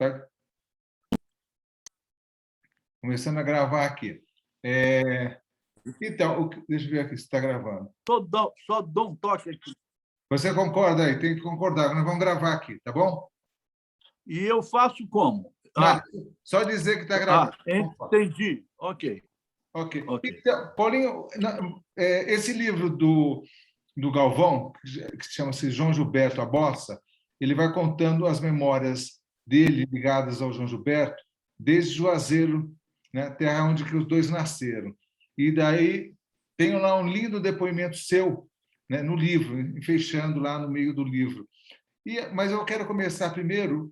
Tá começando a gravar aqui. Então, deixa eu ver aqui se está gravando. Só dou um toque aqui. Você concorda aí? Tem que concordar. Nós vamos gravar aqui, tá bom? E eu faço como? Nada, só dizer que está gravando. Entendi. Ok. Então, Paulinho, esse livro do Galvão, que chama-se João Gilberto, a Bossa, ele vai contando as memórias dele ligadas ao João Gilberto, desde Juazeiro, né, terra onde que os dois nasceram. E daí tem lá um lindo depoimento seu, né, no livro, fechando lá no meio do livro. Mas eu quero começar primeiro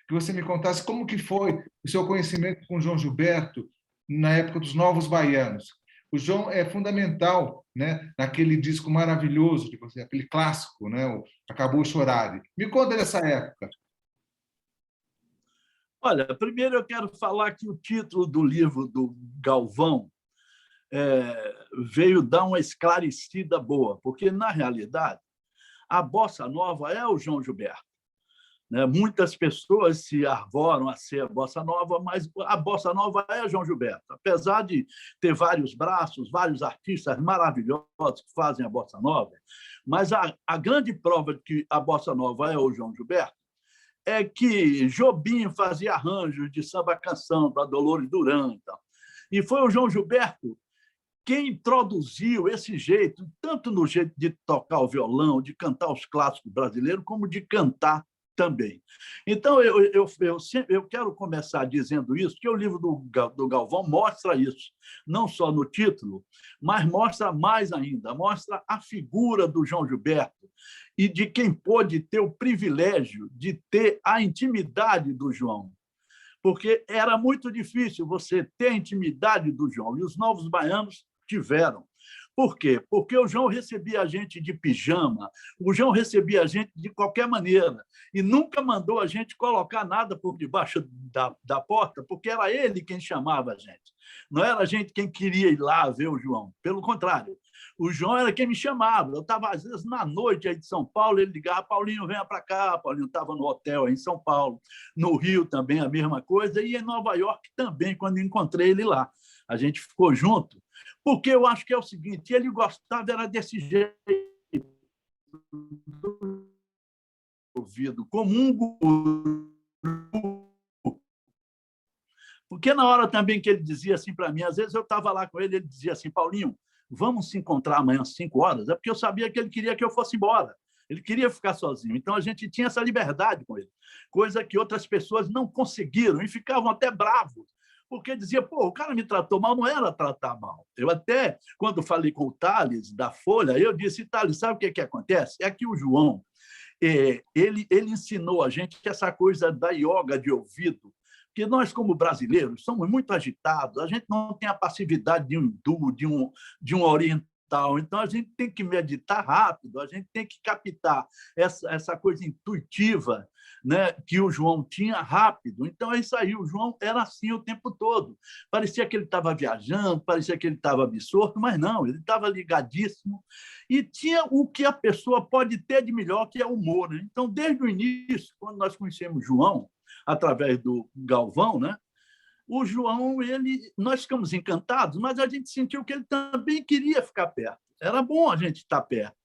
que você me contasse como que foi o seu conhecimento com o João Gilberto na época dos Novos Baianos. O João é fundamental, né, naquele disco maravilhoso de você, aquele clássico, né, o Acabou Chorar. Me conta dessa época. Olha, primeiro eu quero falar que o título do livro do Galvão veio dar uma esclarecida boa, porque, na realidade, a Bossa Nova é o João Gilberto. Né? Muitas pessoas se arvoram a ser a Bossa Nova, mas a Bossa Nova é o João Gilberto. Apesar de ter vários braços, vários artistas maravilhosos que fazem a Bossa Nova, mas a grande prova de que a Bossa Nova é o João Gilberto é que Jobim fazia arranjos de samba-canção para Dolores Duran. Então. E foi o João Gilberto quem introduziu esse jeito, tanto no jeito de tocar o violão, de cantar os clássicos brasileiros, como de cantar também. Então, eu quero começar dizendo isso, que o livro do Galvão mostra isso, não só no título, mas mostra mais ainda, mostra a figura do João Gilberto e de quem pôde ter o privilégio de ter a intimidade do João. Porque era muito difícil você ter a intimidade do João, e os Novos Baianos tiveram. Por quê? Porque o João recebia a gente de pijama, o João recebia a gente de qualquer maneira, e nunca mandou a gente colocar nada por debaixo da porta, porque era ele quem chamava a gente. Não era a gente quem queria ir lá ver o João. Pelo contrário, o João era quem me chamava. Eu estava, às vezes, na noite aí de São Paulo, ele ligava, Paulinho, venha para cá. Paulinho estava no hotel aí em São Paulo. No Rio também a mesma coisa, e em Nova York também, quando encontrei ele lá. A gente ficou junto, porque eu acho que é o seguinte, ele gostava era desse jeito, ouvido, como um guru. Porque na hora também que ele dizia assim para mim, às vezes eu estava lá com ele, ele dizia assim, Paulinho, vamos se encontrar amanhã às 5 horas? É porque eu sabia que ele queria que eu fosse embora. Ele queria ficar sozinho. Então, a gente tinha essa liberdade com ele, coisa que outras pessoas não conseguiram e ficavam até bravos, porque dizia, pô, o cara me tratou mal, não era tratar mal. Eu até, quando falei com o Thales, da Folha, eu disse, Thales, sabe o que acontece? É que o João, ele ensinou a gente essa coisa da yoga de ouvido, que nós, como brasileiros, somos muito agitados, a gente não tem a passividade de um hindu, de um oriental, então a gente tem que meditar rápido, a gente tem que captar essa coisa intuitiva, né, que o João tinha rápido. Então é isso aí, o João era assim o tempo todo. Parecia que ele estava viajando, parecia que ele estava absorto, mas não, ele estava ligadíssimo e tinha o que a pessoa pode ter de melhor, que é o humor. Né? Então, desde o início, quando nós conhecemos João, através do Galvão, né? O João, nós ficamos encantados, mas a gente sentiu que ele também queria ficar perto. Era bom a gente estar perto,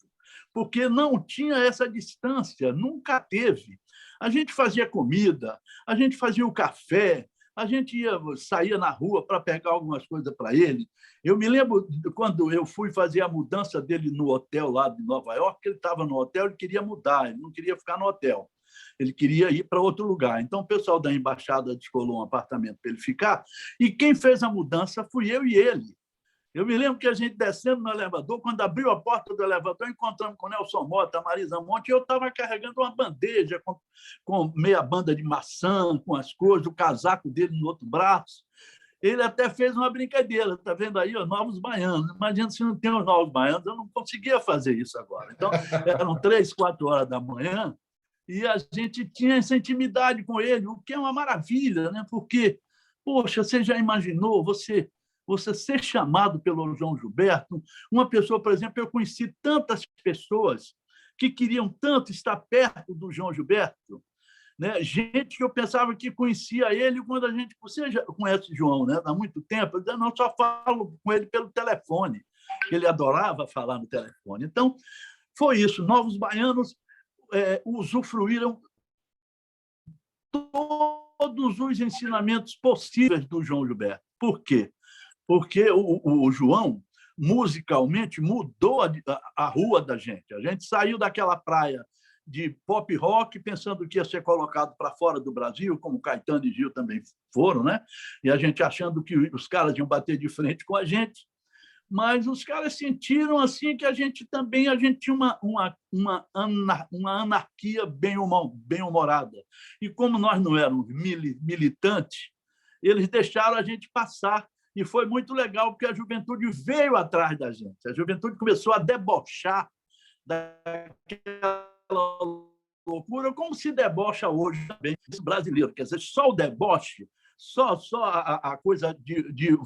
porque não tinha essa distância, nunca teve. A gente fazia comida, a gente fazia o café, a gente saía na rua para pegar algumas coisas para ele. Eu me lembro quando eu fui fazer a mudança dele no hotel lá de Nova York, ele estava no hotel, ele queria mudar, ele não queria ficar no hotel. Ele queria ir para outro lugar. Então, o pessoal da embaixada descolou um apartamento para ele ficar, e quem fez a mudança fui eu e ele. Eu me lembro que a gente descendo no elevador, quando abriu a porta do elevador, encontramos com o Nelson Mota, a Marisa Monte, e eu estava carregando uma bandeja com meia banda de maçã, com as coisas, o casaco dele no outro braço. Ele até fez uma brincadeira, está vendo aí, os Novos Baianos. Imagina se não tem os Novos Baianos, eu não conseguia fazer isso agora. Então, eram 3, 4 horas da manhã, e a gente tinha essa intimidade com ele, o que é uma maravilha, né? Porque, poxa, você já imaginou você ser chamado pelo João Gilberto? Uma pessoa, por exemplo, eu conheci tantas pessoas que queriam tanto estar perto do João Gilberto, né? Gente que eu pensava que conhecia ele quando a gente... Você já conhece o João, né? Há muito tempo. Eu dizia, não, só falo com ele pelo telefone. Ele adorava falar no telefone. Então, foi isso. Novos Baianos usufruíram todos os ensinamentos possíveis do João Gilberto. Por quê? Porque o João, musicalmente, mudou a rua da gente. A gente saiu daquela praia de pop rock, pensando que ia ser colocado para fora do Brasil, como Caetano e Gil também foram, né? E a gente achando que os caras iam bater de frente com a gente. Mas os caras sentiram assim que a gente tinha uma anarquia bem-humorada. E como nós não éramos militantes, eles deixaram a gente passar. E foi muito legal, porque a juventude veio atrás da gente. A juventude começou a debochar daquela loucura, como se debocha hoje também brasileiro. Quer dizer, só o deboche, só a coisa de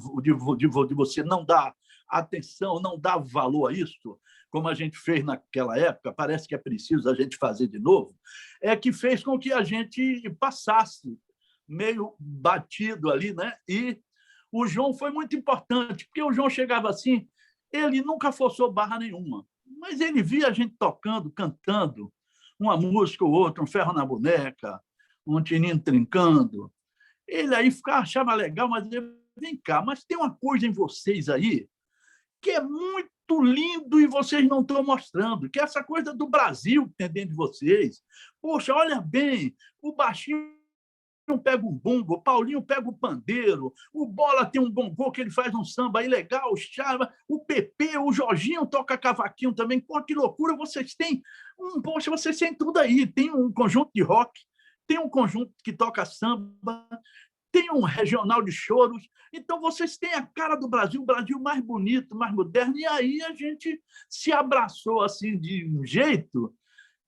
você não dar atenção, não dar valor a isso, como a gente fez naquela época, parece que é preciso a gente fazer de novo, é que fez com que a gente passasse meio batido ali, né? E o João foi muito importante, porque o João chegava assim, ele nunca forçou barra nenhuma, mas ele via a gente tocando, cantando, uma música ou outra, um ferro na boneca, um tininho trincando. Ele aí achava legal, mas ele, vem cá, mas tem uma coisa em vocês aí que é muito lindo e vocês não estão mostrando, que é essa coisa do Brasil que tem dentro de vocês. Poxa, olha bem, o baixinho pega um bumbo, o Paulinho pega o pandeiro, o Bola tem um bongô que ele faz um samba aí legal, o Chava, o Pepe, o Jorginho toca cavaquinho também. Pô, que loucura, vocês têm poxa, vocês têm tudo aí. Tem um conjunto de rock, tem um conjunto que toca samba, tem um regional de choros. Então, vocês têm a cara do Brasil, o Brasil mais bonito, mais moderno. E aí a gente se abraçou assim de um jeito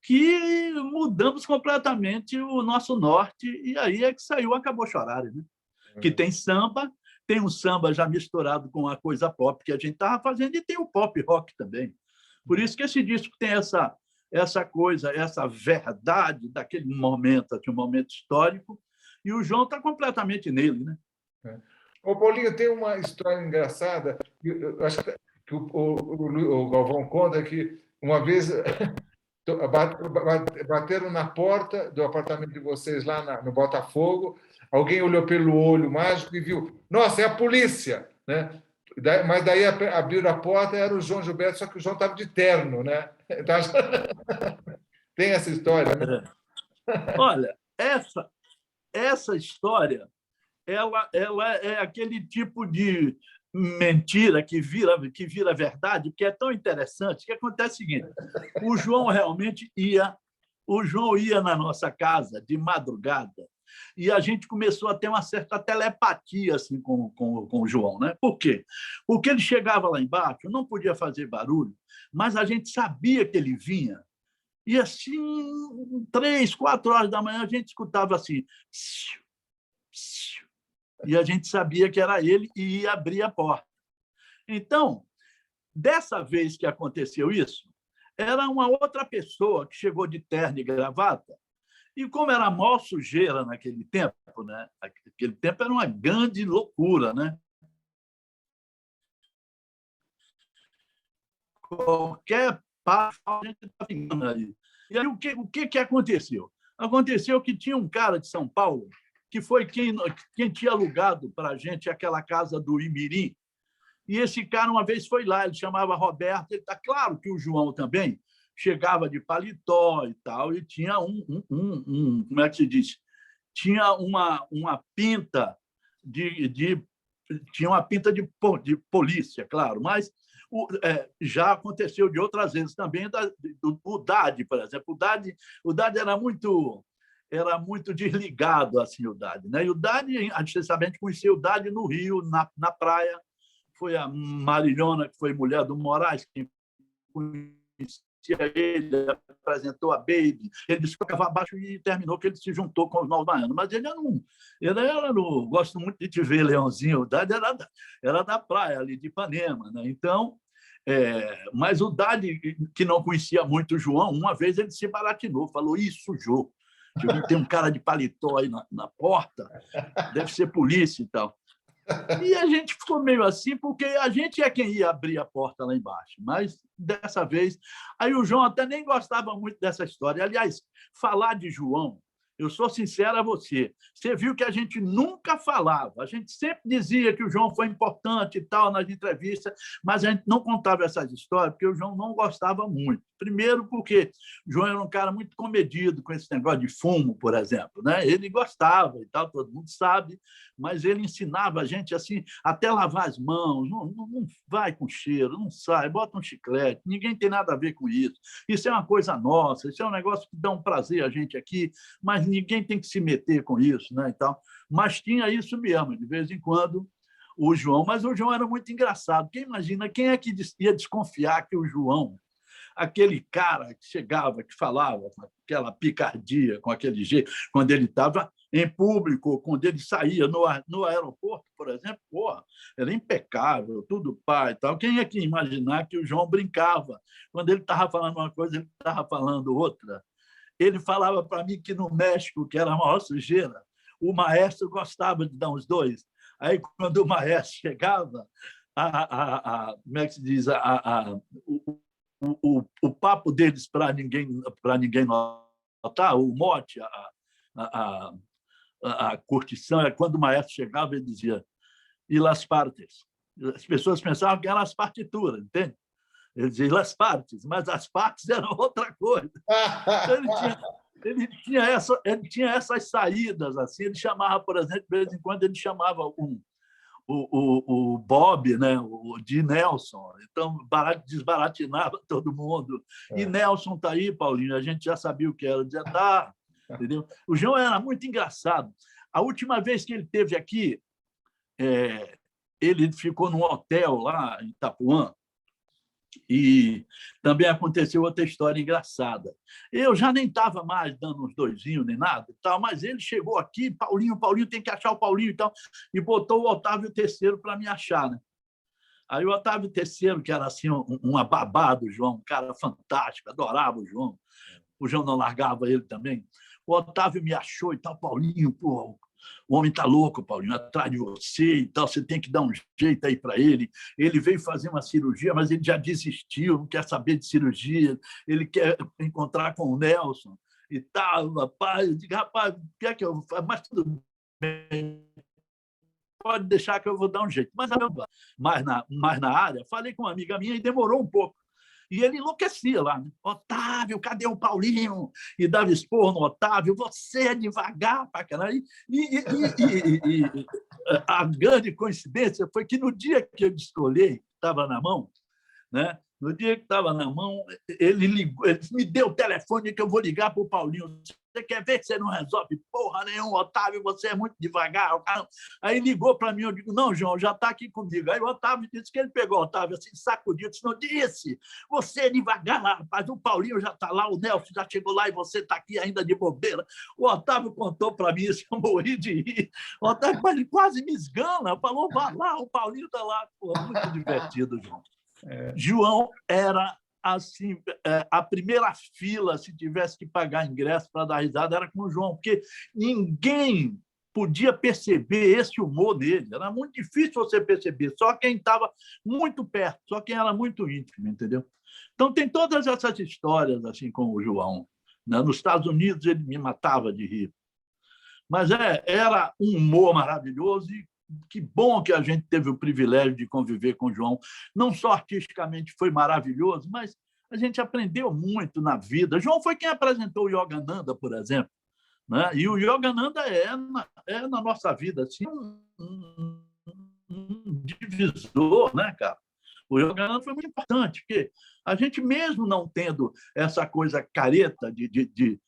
que mudamos completamente o nosso norte. E aí é que saiu Acabou Chorare, né? Que tem samba, tem um samba já misturado com a coisa pop que a gente estava fazendo, e tem o pop rock também. Por isso que esse disco tem essa coisa, essa verdade daquele momento, de um momento histórico, e o João está completamente nele, né? Ô, Paulinho, tem uma história engraçada. Eu acho que o Galvão conta que uma vez bateram na porta do apartamento de vocês lá no Botafogo, alguém olhou pelo olho mágico e viu, nossa, é a polícia, né? Mas daí abriram a porta, era o João Gilberto, só que o João estava de terno, né? Então, tem essa história, né? Olha, essa história, ela é aquele tipo de mentira que vira verdade, porque é tão interessante que acontece o seguinte: o João ia na nossa casa de madrugada e a gente começou a ter uma certa telepatia assim com o João, né? Por quê? Porque ele chegava lá embaixo, não podia fazer barulho, mas a gente sabia que ele vinha. E assim, 3, 4 horas da manhã, a gente escutava assim, e a gente sabia que era ele e ia abrir a porta. Então, dessa vez que aconteceu isso, era uma outra pessoa que chegou de terno e gravata, e como era a maior sujeira naquele tempo, né? Aquele tempo era uma grande loucura, né? Qualquer passo a gente está ficando aí. E aí o que aconteceu? Aconteceu que tinha um cara de São Paulo que foi quem tinha alugado para a gente aquela casa do Imirim. E esse cara, uma vez, foi lá, ele chamava Roberto. Ele tá claro que o João também chegava de paletó e tal, e tinha como é que se diz? Tinha uma pinta tinha uma pinta de polícia, claro, mas já aconteceu de outras vezes também, o Dade, por exemplo. O Dade era muito desligado, assim, o Dade, né? E o Dade, a gente conheceu o Dade no Rio, na praia. Foi a Marilhona, que foi mulher do Moraes, que conhecia ele, apresentou a Baby. Ele disse que tocava abaixo e terminou que ele se juntou com os Novos Baianos. Mas ele era gosto muito de te ver, Leãozinho. O Dade era da praia, ali de Ipanema, né? Então, mas o Dade, que não conhecia muito o João, uma vez ele se baratinou, falou, isso, Jô, Tem um cara de paletó aí na porta, deve ser polícia e tal. E a gente ficou meio assim, porque a gente é quem ia abrir a porta lá embaixo. Mas, dessa vez... Aí o João até nem gostava muito dessa história. Aliás, falar de João, eu sou sincero a você, você viu que a gente nunca falava. A gente sempre dizia que o João foi importante e tal nas entrevistas, mas a gente não contava essas histórias porque o João não gostava muito. Primeiro porque o João era um cara muito comedido com esse negócio de fumo, por exemplo, né? Ele gostava e tal, todo mundo sabe, mas ele ensinava a gente assim, até lavar as mãos, não vai com cheiro, não sai, bota um chiclete, ninguém tem nada a ver com isso. Isso é uma coisa nossa, isso é um negócio que dá um prazer a gente aqui, mas ninguém tem que se meter com isso, né? E tal. Mas tinha isso mesmo, de vez em quando, o João. Mas o João era muito engraçado. Quem imagina, quem é que ia desconfiar que o João, aquele cara que chegava, que falava com aquela picardia, com aquele jeito, quando ele estava em público, quando ele saía no aeroporto, por exemplo, porra, era impecável, tudo pai e tal. Quem é que ia imaginar que o João brincava? Quando ele estava falando uma coisa, ele estava falando outra. Ele falava para mim que no México, que era a maior sujeira, o maestro gostava de dar uns dois. Aí, quando o maestro chegava, como é que se diz? O papo deles para ninguém notar, o mote, a curtição, é quando o maestro chegava, ele dizia e las partes. As pessoas pensavam que eram as partituras, entende? Ele dizia las partes, mas as partes eram outra coisa. Então, ele tinha essas saídas, assim. Ele chamava, por exemplo, de vez em quando, ele chamava o Bob, né? De Nelson. Então, desbaratinava todo mundo. E Nelson está aí, Paulinho, a gente já sabia o que era. Dizia, tá, entendeu? O João era muito engraçado. A última vez que ele esteve aqui, ele ficou num hotel lá em Itapuã, e também aconteceu outra história engraçada. Eu já nem estava mais dando uns doisinhos nem nada, e tal, mas ele chegou aqui, Paulinho tem que achar o Paulinho e tal, e botou o Otávio Terceiro para me achar, né? Aí o Otávio Terceiro, que era assim um babá do João, um cara fantástico, adorava o João não largava ele também. O Otávio me achou e tal, Paulinho, pô, o homem está louco, Paulinho, atrás de você e tal, você tem que dar um jeito aí para ele. Ele veio fazer uma cirurgia, mas ele já desistiu, não quer saber de cirurgia, ele quer encontrar com o Nelson e tal, rapaz. Eu digo, rapaz, quer que eu faça? Mas tudo bem, pode deixar que eu vou dar um jeito. Mas na área, falei com uma amiga minha e demorou um pouco. E ele enlouquecia lá, né? Otávio, cadê o Paulinho? E dava esporro no Otávio, você é devagar para caralho. E a grande coincidência foi que no dia que eu descolhei, estava na mão, né? No dia que estava na mão, ele ligou, ele me deu o telefone que eu vou ligar para o Paulinho. Você quer ver que você não resolve porra nenhuma, Otávio, você é muito devagar. Aí ligou para mim, eu digo, não, João, já está aqui comigo. Aí o Otávio disse que ele pegou o Otávio assim, sacudiu, disse, não disse, você é devagar, rapaz, o Paulinho já está lá, o Nelson já chegou lá e você está aqui ainda de bobeira. O Otávio contou para mim isso, eu morri de rir. O Otávio quase me esgana, falou, vá lá, o Paulinho está lá. Pô, muito divertido, João. João era assim, a primeira fila, se tivesse que pagar ingresso para dar risada, era com o João, porque ninguém podia perceber esse humor dele. Era muito difícil você perceber, só quem estava muito perto, só quem era muito íntimo, entendeu? Então, tem todas essas histórias assim com o João. Né? Nos Estados Unidos, ele me matava de rir. Mas era um humor maravilhoso e que bom que a gente teve o privilégio de conviver com o João. Não só artisticamente foi maravilhoso, mas a gente aprendeu muito na vida. João foi quem apresentou o Yogananda, por exemplo. Né? E o Yogananda na nossa vida assim, um divisor, né, cara? O Yogananda foi muito importante, porque a gente, mesmo não tendo essa coisa careta de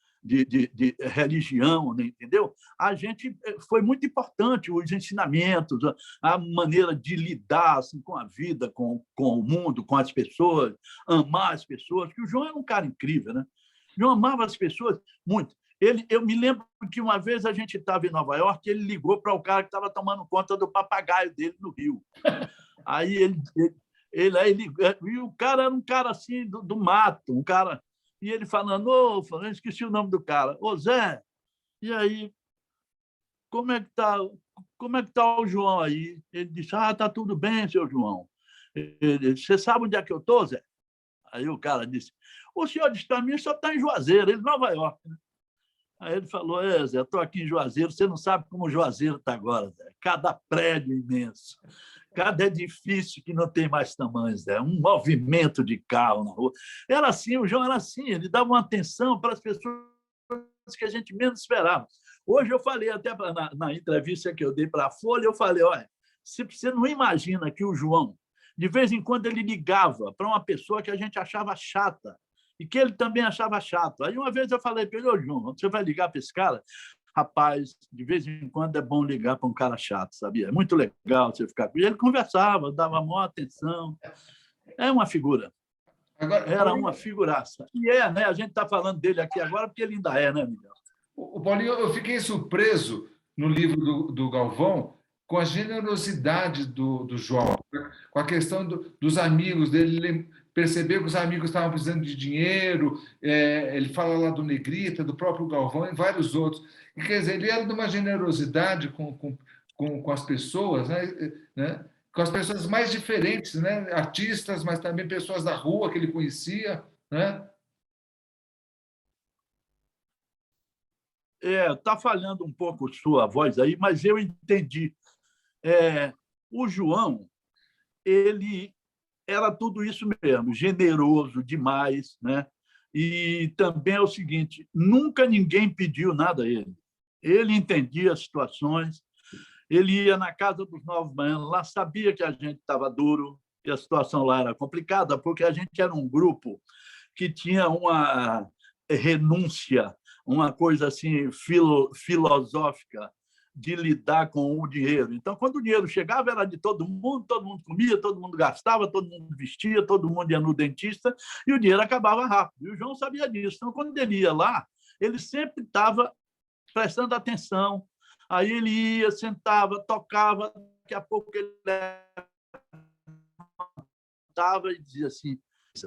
religião, entendeu? A gente foi muito importante os ensinamentos, a maneira de lidar assim, com a vida, com o mundo, com as pessoas, amar as pessoas. Que o João era um cara incrível, né? O João amava as pessoas muito. Eu me lembro que uma vez a gente estava em Nova York, ele ligou para o cara que estava tomando conta do papagaio dele no Rio. Aí e o cara era um cara assim do mato, um cara. E ele falando, esqueci o nome do cara. Ô, Zé, E aí, como é que tá o João aí? Ele disse, tá tudo bem, seu João. Ele disse, você sabe onde é que eu estou, Zé? Aí o cara disse, o senhor disse para mim, só está em Juazeiro, ele Nova York. Né? Aí ele falou, Zé, estou aqui em Juazeiro, você não sabe como o Juazeiro está agora, Zé. Cada prédio imenso, cada edifício que não tem mais tamanho, Zé. Um movimento de carro na rua. Era assim, o João era assim, ele dava uma atenção para as pessoas que a gente menos esperava. Hoje eu falei, até na entrevista que eu dei para a Folha, eu falei, olha, você não imagina que o João, de vez em quando, ele ligava para uma pessoa que a gente achava chata, e que ele também achava chato. Aí uma vez eu falei para ele, ô João, você vai ligar para esse cara? Rapaz, de vez em quando é bom ligar para um cara chato, sabia? É muito legal você ficar com ele. Ele conversava, dava maior atenção. É uma figura. Agora, Era Paulinho, uma figuraça. E né? A gente está falando dele aqui agora porque ele ainda é, né, Miguel? o Paulinho, eu fiquei surpreso no livro do Galvão com a generosidade do João, com a questão dos amigos dele. Ele percebeu que os amigos estavam precisando de dinheiro, ele fala lá do Negrita, do próprio Galvão e vários outros. E, quer dizer, ele era de uma generosidade com as pessoas, né? Com as pessoas mais diferentes, né? Artistas, mas também pessoas da rua que ele conhecia. Né? Tá falhando um pouco sua voz aí, mas eu entendi. É, o João, ele era tudo isso mesmo, generoso demais, né? E também é o seguinte, nunca ninguém pediu nada a ele. Ele entendia as situações, ele ia na casa dos novos baianos, lá sabia que a gente estava duro, que a situação lá era complicada, porque a gente era um grupo que tinha uma renúncia, uma coisa assim filosófica de lidar com o dinheiro. Então, quando o dinheiro chegava, era de todo mundo comia, todo mundo gastava, todo mundo vestia, todo mundo ia no dentista, e o dinheiro acabava rápido. E o João sabia disso. Então, quando ele ia lá, ele sempre estava prestando atenção. Aí ele ia, sentava, tocava, daqui a pouco ele levantava e dizia assim,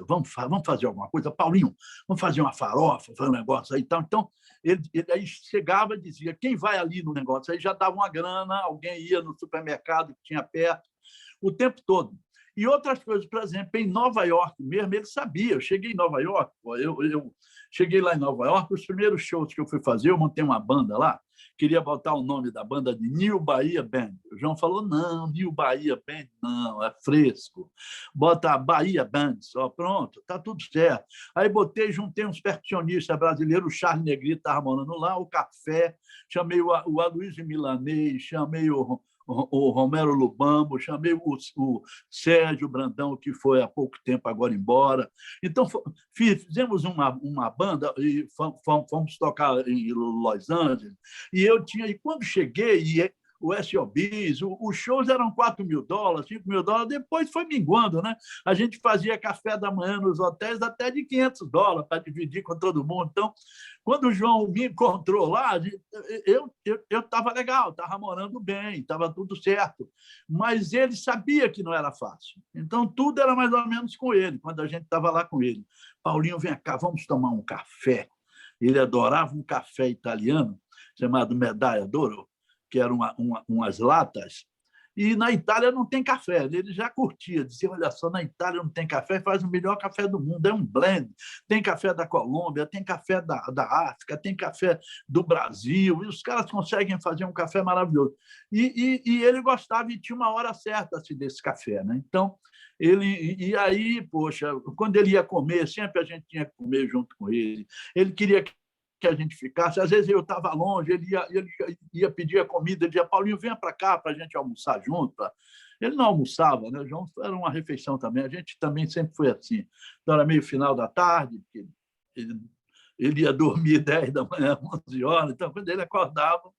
vamos fazer alguma coisa, Paulinho, vamos fazer uma farofa, fazer um negócio aí e tal. Então, ele aí chegava e dizia, quem vai ali no negócio? Aí já dava uma grana, alguém ia no supermercado que tinha perto, o tempo todo. E outras coisas, por exemplo, em Nova York mesmo, ele sabia. Eu cheguei em Nova York, eu cheguei lá em Nova York, os primeiros shows que eu fui fazer, eu montei uma banda lá, queria botar o nome da banda de New Bahia Band. O João falou, não, New Bahia Band não, é fresco. Bota Bahia Band, só pronto, tá tudo certo. Aí juntei uns percussionistas brasileiros, o Charles Negrito estava morando lá, o Café, chamei o Aloysio Milanês, chamei o Romero Lubambo, chamei o Sérgio Brandão, que foi há pouco tempo agora embora. Então, fizemos uma banda e fomos tocar em Los Angeles. E quando cheguei, o SOBs, os shows eram $4.000, $5.000, depois foi minguando, né? A gente fazia café da manhã nos hotéis até de $500 para dividir com todo mundo. Então, quando o João me encontrou lá, eu estava legal, estava morando bem, estava tudo certo, mas ele sabia que não era fácil. Então, tudo era mais ou menos com ele, quando a gente estava lá com ele. Paulinho, vem cá, vamos tomar um café. Ele adorava um café italiano chamado Medaglia d'Oro, que eram umas latas, e na Itália não tem café. Ele já curtia, dizia, olha só, na Itália não tem café, faz o melhor café do mundo, é um blend. Tem café da Colômbia, tem café da África, tem café do Brasil, e os caras conseguem fazer um café maravilhoso. E ele gostava e tinha uma hora certa assim, desse café. Né? Então, e aí, poxa, quando ele ia comer, sempre a gente tinha que comer junto com ele. Ele queria que a gente ficasse. Às vezes eu estava longe, ele ia pedir a comida, ele dizia, Paulinho, venha para cá para a gente almoçar junto. Ele não almoçava, né? João era uma refeição também. A gente também sempre foi assim. Então, era meio final da tarde, ele ia dormir 10 da manhã, 11 horas. Então, quando ele acordava,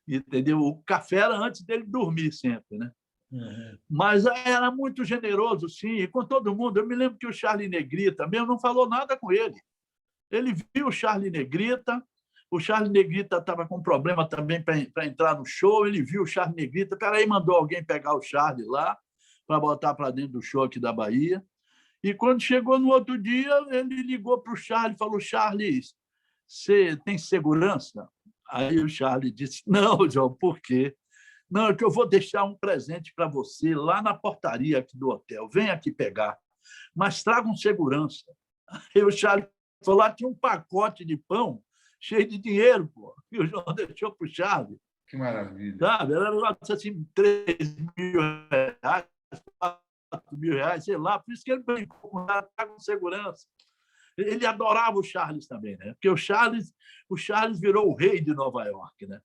entendeu? O café era antes dele dormir sempre, né? Uhum. Mas era muito generoso, sim, e com todo mundo. Eu me lembro que o Charlie Negrita mesmo não falou nada com ele. Ele viu o Charlie Negrita estava com problema também para entrar no show, ele viu o Charlie Negrita, aí mandou alguém pegar o Charlie lá para botar para dentro do show aqui da Bahia. E quando chegou no outro dia, ele ligou para o Charlie e falou, Charlie, você tem segurança? Aí o Charles disse: não, João, por quê? Não, é que eu vou deixar um presente para você lá na portaria aqui do hotel. Vem aqui pegar, mas traga um segurança. Aí o Charles falou: lá tinha um pacote de pão cheio de dinheiro, pô, e o João deixou para o Charles. Que maravilha. Sabe? Era assim, 3.000 reais, 4.000 reais, sei lá. Por isso que ele brincou com segurança. Ele adorava o Charles também, né? Porque o Charles virou o rei de Nova York, né?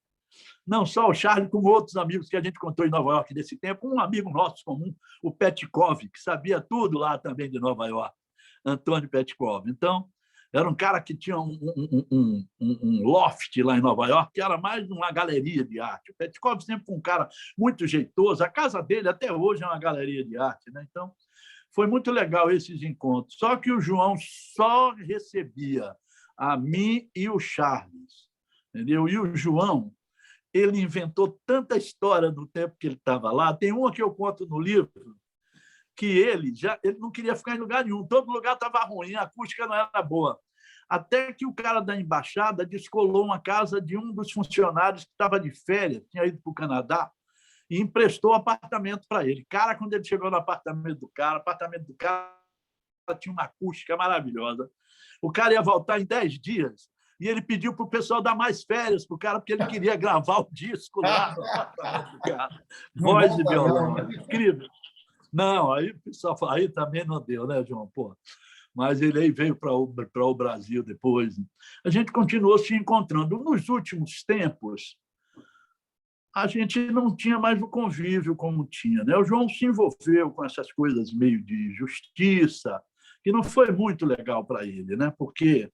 Não só o Charles, como outros amigos que a gente contou em Nova York nesse tempo. Um amigo nosso comum, o Petkov, que sabia tudo lá também de Nova York, Antônio Petkov. Então, era um cara que tinha um loft lá em Nova York, que era mais uma galeria de arte. O Petkov sempre foi um cara muito jeitoso. A casa dele, até hoje, é uma galeria de arte, né? Então, foi muito legal esses encontros. Só que o João só recebia a mim e o Charles, entendeu? E o João, ele inventou tanta história no tempo que ele estava lá. Tem uma que eu conto no livro, que ele não queria ficar em lugar nenhum. Todo lugar estava ruim, a acústica não era boa. Até que o cara da embaixada descolou uma casa de um dos funcionários que estava de férias, tinha ido para o Canadá, e emprestou apartamento para ele. Cara, quando ele chegou no apartamento do cara tinha uma acústica maravilhosa. O cara ia voltar em 10 dias e ele pediu para o pessoal dar mais férias para o cara, porque ele queria gravar o disco lá no apartamento do cara. Voz e violão. Incrível. Não, aí o pessoal falou, aí também não deu, né, João? Pô. Mas ele aí veio para o Brasil depois. A gente continuou se encontrando. Nos últimos tempos, a gente não tinha mais o convívio como tinha, né? O João se envolveu com essas coisas meio de justiça, que não foi muito legal para ele, né? Porque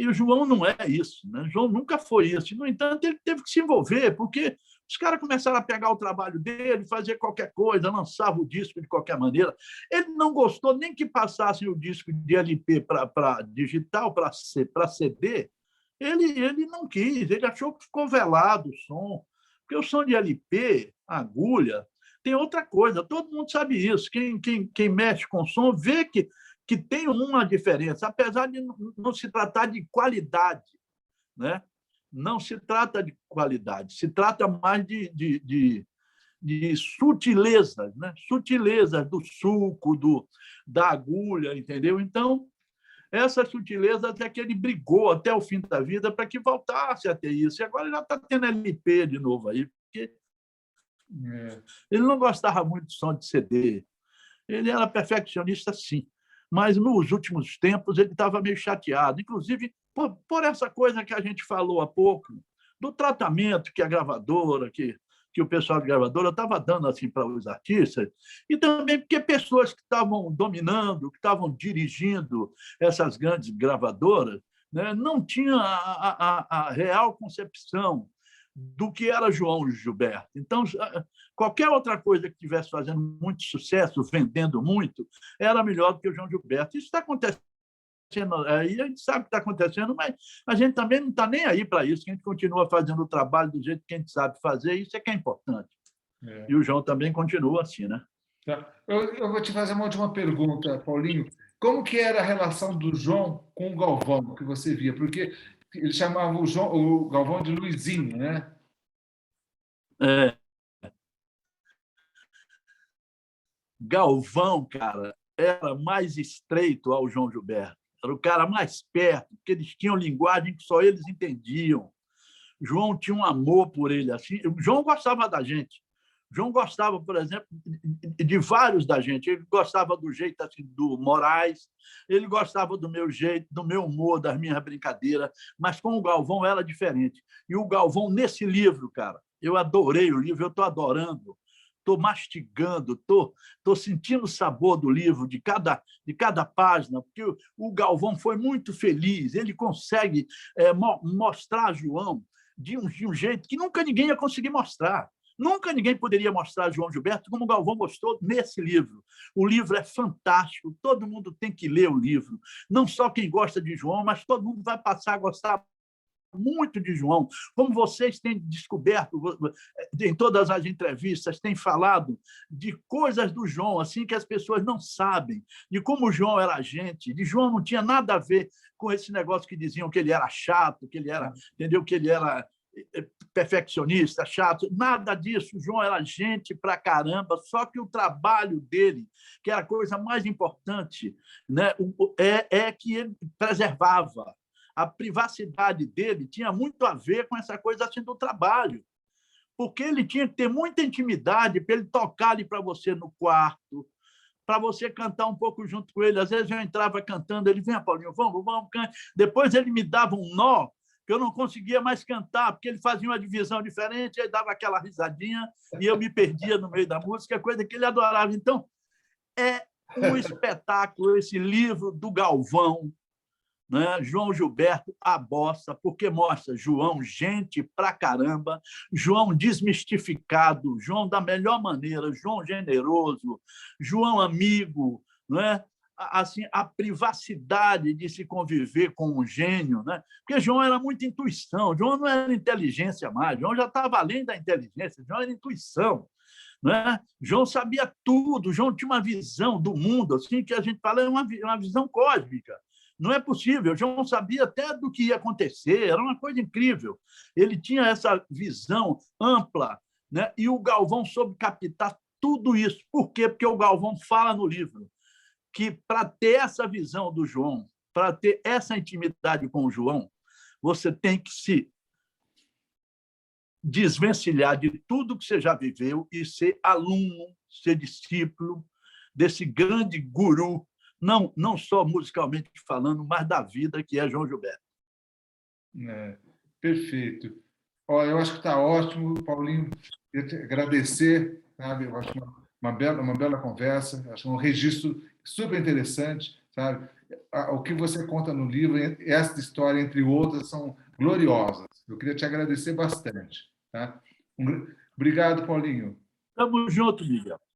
o João não é isso, né? O João nunca foi isso. No entanto, ele teve que se envolver, porque os caras começaram a pegar o trabalho dele, fazer qualquer coisa, lançava o disco de qualquer maneira. Ele não gostou nem que passassem o disco de LP para digital, para CD. Ele não quis, ele achou que ficou velado o som. Porque o som de LP, agulha, tem outra coisa, todo mundo sabe isso. Quem mexe com som vê que tem uma diferença, apesar de não se tratar de qualidade, né? Não se trata de qualidade, se trata mais de sutilezas, né? Sutilezas do sulco, da agulha, entendeu? Então, essas sutilezas é que ele brigou até o fim da vida para que voltasse a ter isso. E agora já está tendo LP de novo aí, porque ele não gostava muito de som de CD. Ele era perfeccionista, sim. Mas nos últimos tempos ele estava meio chateado, inclusive por essa coisa que a gente falou há pouco, do tratamento que a gravadora, que o pessoal de gravadora estava dando assim para os artistas, e também porque pessoas que estavam dominando, que estavam dirigindo essas grandes gravadoras, né, não tinham a real concepção do que era João Gilberto. Então, qualquer outra coisa que estivesse fazendo muito sucesso, vendendo muito, era melhor do que o João Gilberto. Isso está acontecendo aí, a gente sabe o que está acontecendo, mas a gente também não está nem aí para isso, que a gente continua fazendo o trabalho do jeito que a gente sabe fazer, isso é que é importante. E o João também continua assim, né? Tá. Eu vou te fazer uma última pergunta, Paulinho. Como que era a relação do João com o Galvão, que você via? Porque ele chamava o Galvão de Luizinho, né? É. Galvão, cara, era mais estreito ao João Gilberto. Era o cara mais perto, porque eles tinham linguagem que só eles entendiam. João tinha um amor por ele. Assim. João gostava da gente. João gostava, por exemplo, de vários da gente. Ele gostava do jeito assim, do Moraes, ele gostava do meu jeito, do meu humor, das minhas brincadeiras, mas com o Galvão era diferente. E o Galvão, nesse livro, cara, eu adorei o livro, eu estou adorando, estou mastigando, estou sentindo o sabor do livro, de cada página, porque o Galvão foi muito feliz, ele consegue mostrar João de um jeito que nunca ninguém ia conseguir mostrar. Nunca ninguém poderia mostrar João Gilberto como o Galvão mostrou nesse livro. O livro é fantástico, todo mundo tem que ler o livro. Não só quem gosta de João, mas todo mundo vai passar a gostar muito de João, como vocês têm descoberto em todas as entrevistas, têm falado de coisas do João, assim, que as pessoas não sabem, de como o João era gente, de João não tinha nada a ver com esse negócio que diziam que ele era chato, que ele era, entendeu, que ele era perfeccionista, chato, nada disso. O João era gente pra caramba, só que o trabalho dele, que era a coisa mais importante, né, é que ele preservava. A privacidade dele tinha muito a ver com essa coisa assim do trabalho, porque ele tinha que ter muita intimidade para ele tocar ali para você no quarto, para você cantar um pouco junto com ele. Às vezes eu entrava cantando, ele vinha, Paulinho, vamos, cante. Depois ele me dava um nó, que eu não conseguia mais cantar, porque ele fazia uma divisão diferente, aí dava aquela risadinha e eu me perdia no meio da música, coisa que ele adorava. Então, é um espetáculo esse livro do Galvão, né? João Gilberto, a bossa, porque mostra João gente pra caramba, João desmistificado, João da melhor maneira, João generoso, João amigo, né? Assim, a privacidade de se conviver com um gênio, né? Porque João era muita intuição, João não era inteligência mais, João já estava além da inteligência, João era intuição. Né? João sabia tudo, João tinha uma visão do mundo, assim, que a gente fala, é uma visão cósmica. Não é possível. João sabia até do que ia acontecer, era uma coisa incrível. Ele tinha essa visão ampla, né? E o Galvão soube captar tudo isso. Por quê? Porque o Galvão fala no livro que, para ter essa visão do João, para ter essa intimidade com o João, você tem que se desvencilhar de tudo que você já viveu e ser aluno, ser discípulo desse grande guru, não só musicalmente falando, mas da vida, que é João Gilberto. Perfeito. Eu acho que está ótimo, Paulinho. Queria te agradecer, sabe? Eu acho uma bela conversa, acho um registro super interessante, sabe? O que você conta no livro, essa história, entre outras, são gloriosas. Eu queria te agradecer bastante. Tá? Obrigado, Paulinho. Estamos juntos, Miguel.